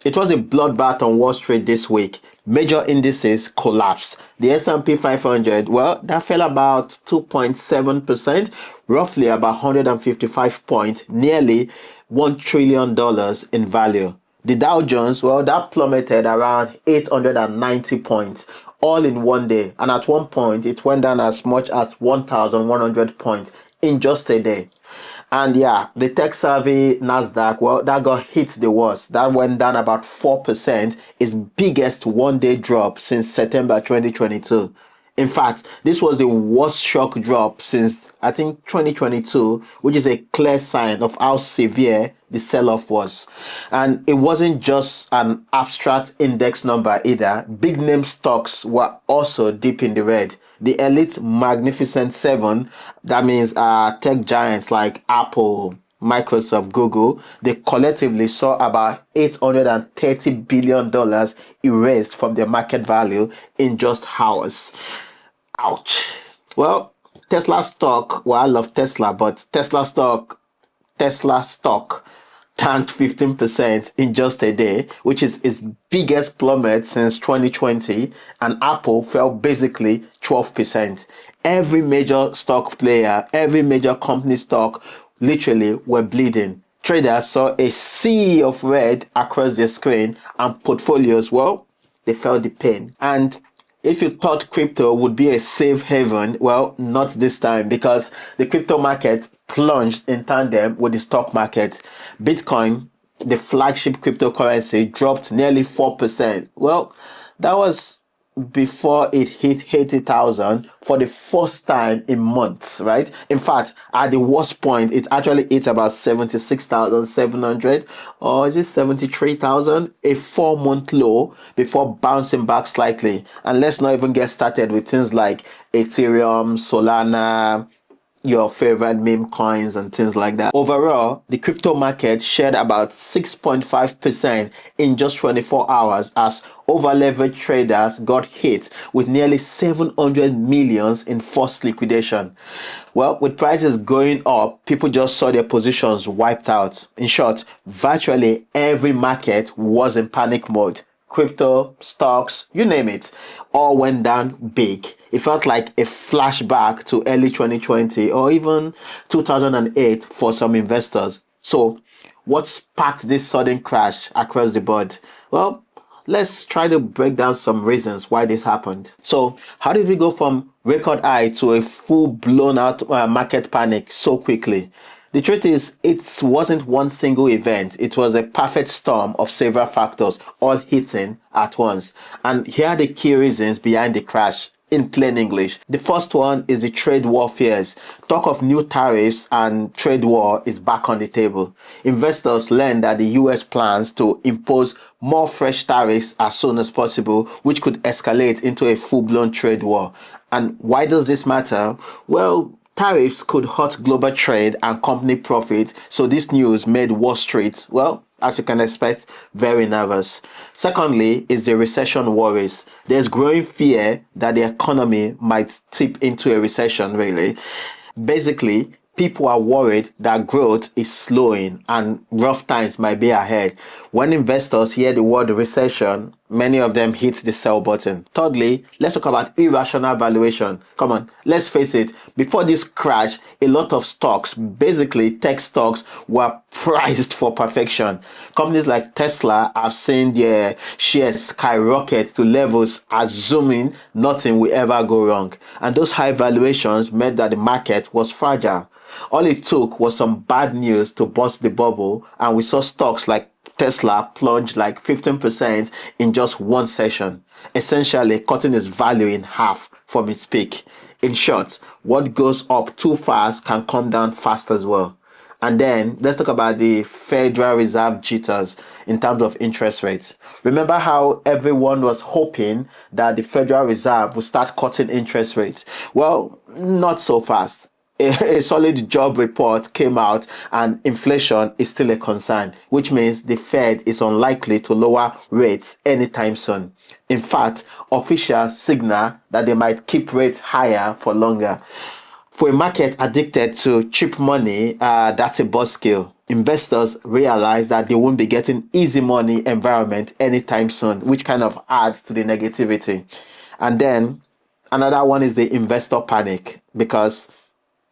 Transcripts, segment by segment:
It was a bloodbath on Wall Street this week. Major indices collapsed. The S&P 500, well, that fell about 2.7%, roughly about 155 points, nearly $1 trillion in value. The Dow Jones, well, that plummeted around 890 points, all in one day. And at one point, it went down as much as 1,100 points in just a day. And yeah, the tech savvy Nasdaq, well, that got hit the worst. That went down about 4%, its biggest one-day drop since September 2022. In fact, this was the worst shock drop since, I think, 2022, which is a clear sign of how severe the sell-off was. And it wasn't just an abstract index number either. Big name stocks were also deep in the red. The elite Magnificent Seven, that means tech giants like Apple, Microsoft, Google, they collectively saw about $830 billion erased from their market value in just hours. Ouch. Well, Tesla stock, well, I love Tesla, but Tesla stock tanked 15% in just a day, which is its biggest plummet since 2020, and Apple fell basically 12%. Every major stock player, every major company stock literally were bleeding. Traders saw a sea of red across their screen, and portfolios, well, they felt the pain. And if you thought crypto would be a safe haven, well, not this time, because the crypto market plunged in tandem with the stock market. Bitcoin, the flagship cryptocurrency, dropped nearly 4%. Well, that was before it hit 80,000 for the first time in months, right? In fact, at the worst point, it actually hit about 76,700, or is it 73,000? A 4-month low before bouncing back slightly. And let's not even get started with things like Ethereum, Solana, your favorite meme coins and things like that. Overall, the crypto market shed about 6.5% in just 24 hours as over-leveraged traders got hit with nearly 700 millions in forced liquidation. Well, with prices going up, people just saw their positions wiped out. In short, virtually every market was in panic mode. Crypto, stocks, you name it, all went down big. It felt like a flashback to early 2020 or even 2008 for some investors. So, what sparked this sudden crash across the board? Well, let's try to break down some reasons why this happened. So, how did we go from record high to a full blown out market panic so quickly? The truth is, it wasn't one single event. It was a perfect storm of several factors all hitting at once. And here are the key reasons behind the crash in plain English. The first one is the trade war fears. Talk of new tariffs and trade war is back on the table. Investors learned that the US plans to impose more fresh tariffs as soon as possible, which could escalate into a full-blown trade war. And why does this matter? Well, tariffs could hurt global trade and company profit, so this news made Wall Street, well, as you can expect, very nervous. Secondly is the recession worries. There's growing fear that the economy might tip into a recession, really. Basically, people are worried that growth is slowing and rough times might be ahead. When investors hear the word recession, many of them hit the sell button. Thirdly, let's talk about irrational valuation. Come on, let's face it. Before this crash, a lot of stocks, basically tech stocks, were priced for perfection. Companies like Tesla have seen their shares skyrocket to levels assuming nothing will ever go wrong. And those high valuations meant that the market was fragile. All it took was some bad news to burst the bubble, and we saw stocks like Tesla plunge like 15% in just one session, essentially cutting its value in half from its peak. In short, what goes up too fast can come down fast as well. And then let's talk about the Federal Reserve jitters in terms of interest rates. Remember how everyone was hoping that the Federal Reserve would start cutting interest rates? Well, not so fast. A solid job report came out and inflation is still a concern, which means the Fed is unlikely to lower rates anytime soon. In fact, officials signal that they might keep rates higher for longer. For a market addicted to cheap money, that's a buzzkill. Investors realize that they won't be getting easy money environment anytime soon, which kind of adds to the negativity. And then another one is the investor panic, because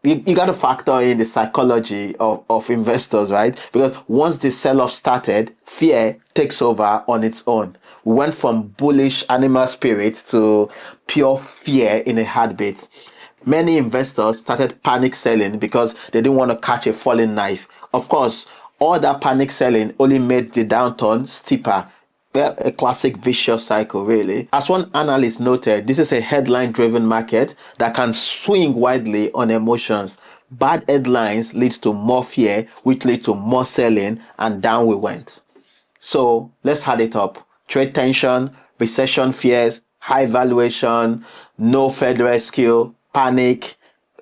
you got to factor in the psychology of investors, right? Because once the sell-off started, fear takes over on its own. We went from bullish animal spirit to pure fear in a heartbeat. Many investors started panic selling because they didn't want to catch a falling knife. Of course, all that panic selling only made the downturn steeper. Well, a classic vicious cycle, really. As one analyst noted, this is a headline driven market that can swing widely on emotions. Bad headlines lead to more fear, which leads to more selling, and down we went. So let's add it up. Trade tension, recession fears, high valuation, no Fed rescue, panic,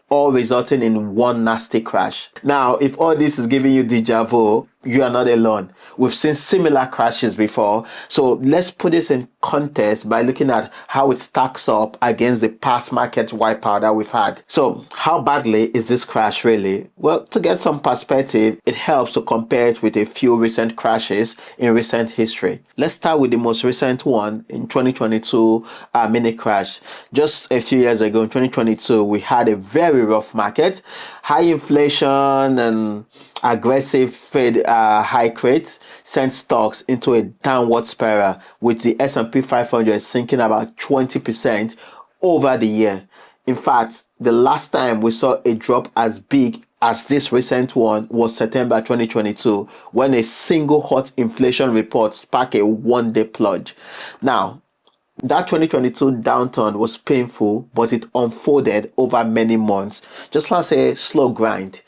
all resulting in one nasty crash. Now, if all this is giving you deja vu, you are not alone. We've seen similar crashes before. So let's put this in context by looking at how it stacks up against the past market wipeout that we've had. So how badly is this crash really? Well, to get some perspective, it helps to compare it with a few recent crashes in recent history. Let's start with the most recent one in 2022, mini crash. Just a few years ago in 2022, we had a very rough market, high inflation and aggressive Fed hike rates sent stocks into a downward spiral, with the S&P 500 sinking about 20% over the year. In fact, the last time we saw a drop as big as this recent one was September 2022, when a single hot inflation report sparked a one-day plunge. Now, that 2022 downturn was painful, but it unfolded over many months, just like a slow grind.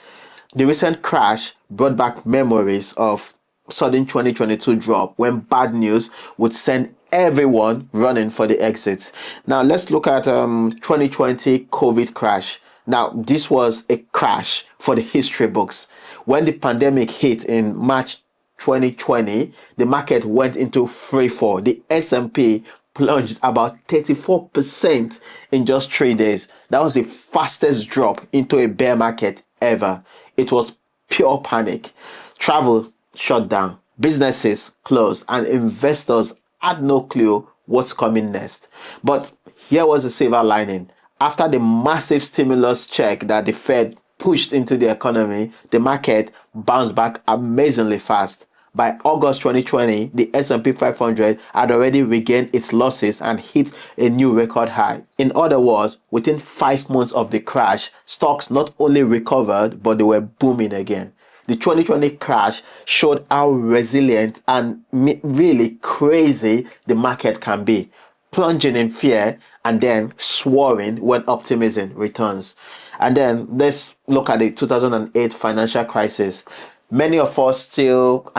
The recent crash brought back memories of sudden 2022 drop, when bad news would send everyone running for the exit. Now let's look at 2020 COVID crash. Now this was a crash for the history books. When the pandemic hit in March 2020, the market went into free fall. The S&P plunged about 34% in just 3 days. That was the fastest drop into a bear market ever. It was pure panic. Travel shut down, businesses closed, and investors had no clue what's coming next. But here was the silver lining. After the massive stimulus check that the Fed pushed into the economy, the market bounced back amazingly fast. By August 2020, the S&P 500 had already regained its losses and hit a new record high. In other words, within 5 months of the crash, stocks not only recovered, but they were booming again. The 2020 crash showed how resilient and really crazy the market can be, plunging in fear and then soaring when optimism returns. And then let's look at the 2008 financial crisis. Many of us still,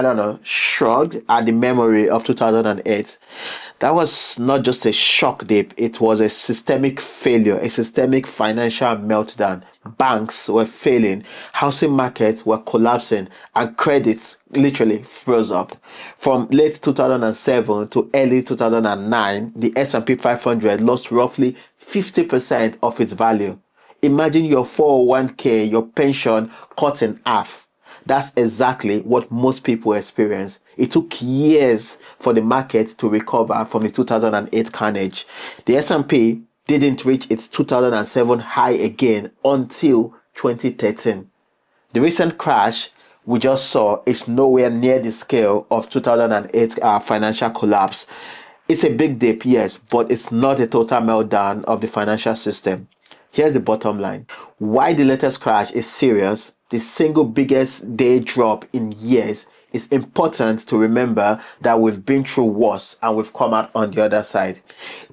shrugged at the memory of 2008. That was not just a shock dip, it was a systemic failure, a systemic financial meltdown. Banks were failing, housing markets were collapsing, and credits literally froze up. From late 2007 to early 2009, the S&P 500 lost roughly 50% of its value. Imagine your 401k, your pension cut in half. That's exactly what most people experience. It took years for the market to recover from the 2008 carnage. The S&P didn't reach its 2007 high again until 2013. The recent crash we just saw is nowhere near the scale of 2008 financial collapse. It's a big dip, yes, but it's not a total meltdown of the financial system. Here's the bottom line. Why the latest crash is serious, the single biggest day drop in years, it's important to remember that we've been through worse and we've come out on the other side.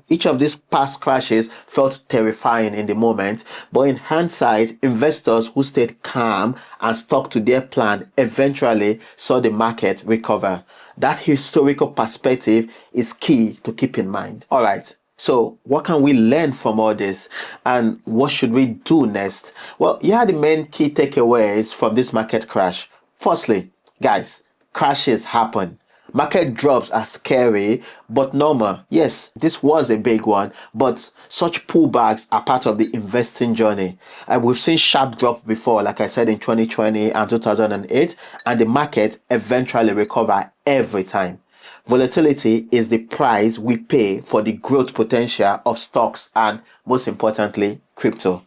Each of these past crashes felt terrifying in the moment, but in hindsight, investors who stayed calm and stuck to their plan eventually saw the market recover. That historical perspective is key to keep in mind. All right. So what can we learn from all this, and what should we do next? Well, here are the main key takeaways from this market crash. Firstly, guys, crashes happen. Market drops are scary but normal. Yes, this was a big one, but such pullbacks are part of the investing journey. And we've seen sharp drops before, like I said, in 2020 and 2008, and the market eventually recover every time. Volatility is the price we pay for the growth potential of stocks and, most importantly, crypto.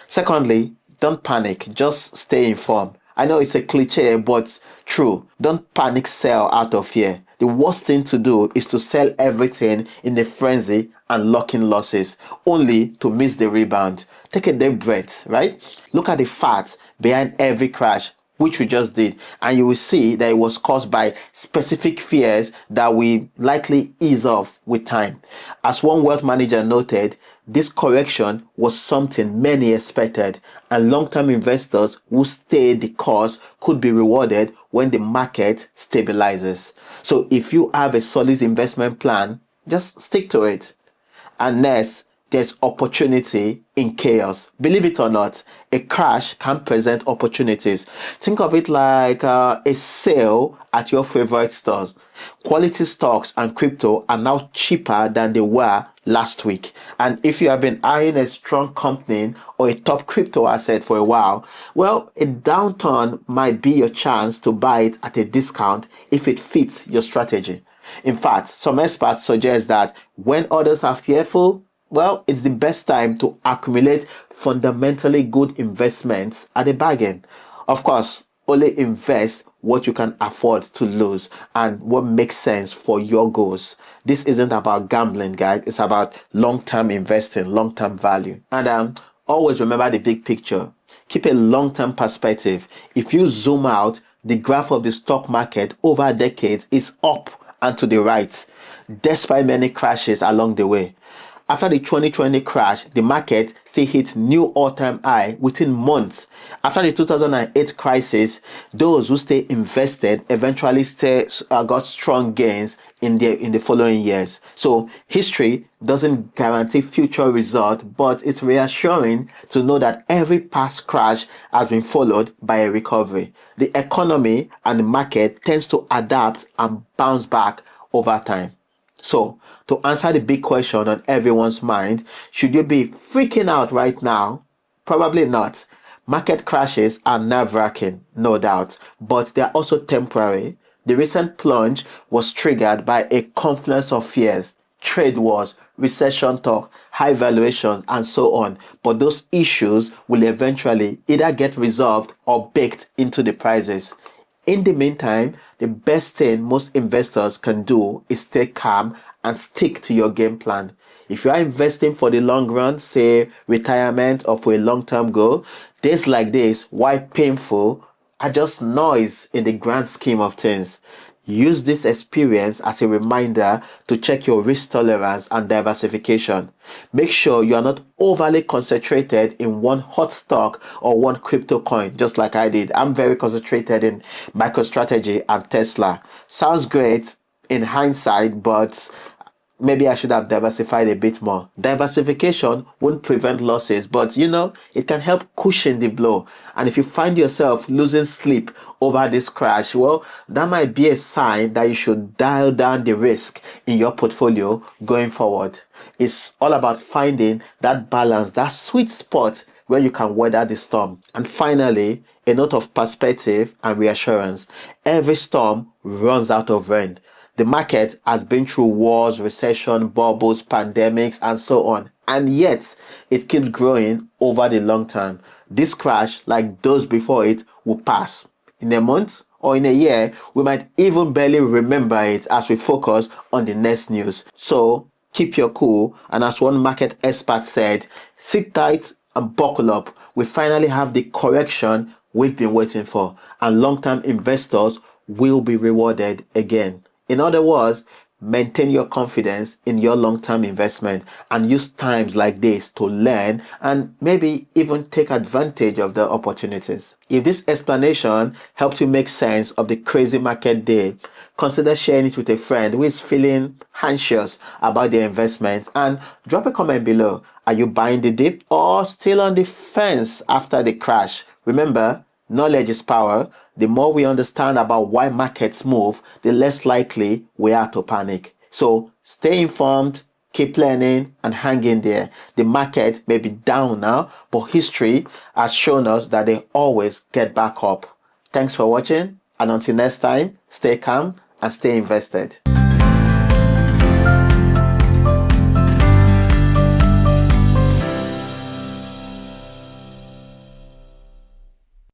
Secondly, don't panic, just stay informed. I know it's a cliche, but true. Don't panic sell out of fear. The worst thing to do is to sell everything in a frenzy and lock in losses, only to miss the rebound. Take a deep breath, right? Look at the facts behind every crash, which we just did, and you will see that it was caused by specific fears that will likely ease off with time. As one wealth manager noted, this correction was something many expected, and long-term investors who stayed the course could be rewarded when the market stabilizes. So if you have a solid investment plan, just stick to it. And next, there's opportunity in chaos. Believe it or not, a crash can present opportunities. Think of it like a sale at your favorite stores. Quality stocks and crypto are now cheaper than they were last week. And if you have been eyeing a strong company or a top crypto asset for a while, well, a downturn might be your chance to buy it at a discount if it fits your strategy. In fact, some experts suggest that when others are fearful, well, it's the best time to accumulate fundamentally good investments at a bargain. Of course, only invest what you can afford to lose and what makes sense for your goals. This isn't about gambling, guys. It's about long-term investing, long-term value. And always remember the big picture. Keep a long-term perspective. If you zoom out, the graph of the stock market over decades is up and to the right, despite many crashes along the way. After the 2020 crash, the market still hit new all-time high within months. After the 2008 crisis, those who stayed invested eventually got strong gains in the following years. So history doesn't guarantee future results, but it's reassuring to know that every past crash has been followed by a recovery. The economy and the market tends to adapt and bounce back over time. So, to answer the big question on everyone's mind, should you be freaking out right now? Probably not. Market crashes are nerve-wracking, no doubt, but they are also temporary. The recent plunge was triggered by a confluence of fears, trade wars, recession talk, high valuations, and so on. But those issues will eventually either get resolved or baked into the prices. In the meantime, the best thing most investors can do is stay calm and stick to your game plan. If you are investing for the long run, say retirement or for a long-term goal, days like this, while painful, are just noise in the grand scheme of things. Use this experience as a reminder to check your risk tolerance and diversification. Make sure you are not overly concentrated in one hot stock or one crypto coin, just like I did. I'm very concentrated in MicroStrategy and Tesla. Sounds great in hindsight, but maybe I should have diversified a bit more. Diversification won't prevent losses, but it can help cushion the blow. And if you find yourself losing sleep over this crash, well, that might be a sign that you should dial down the risk in your portfolio going forward. It's all about finding that balance, that sweet spot where you can weather the storm. And finally, a note of perspective and reassurance. Every storm runs out of rain. The market has been through wars, recession, bubbles, pandemics, and so on. And yet, it keeps growing over the long term. This crash, like those before it, will pass. In a month or in a year, we might even barely remember it as we focus on the next news. So, keep your cool. And as one market expert said, sit tight and buckle up. We finally have the correction we've been waiting for. And long-term investors will be rewarded again. In other words, maintain your confidence in your long-term investment and use times like this to learn and maybe even take advantage of the opportunities. If this explanation helped you make sense of the crazy market day, consider sharing it with a friend who is feeling anxious about their investment and drop a comment below. Are you buying the dip or still on the fence after the crash? Remember, knowledge is power. the more we understand about why markets move, the less likely we are to panic. So stay informed, keep learning, and hang in there. The market may be down now, but history has shown us that they always get back up. Thanks for watching, and until next time, stay calm and stay invested.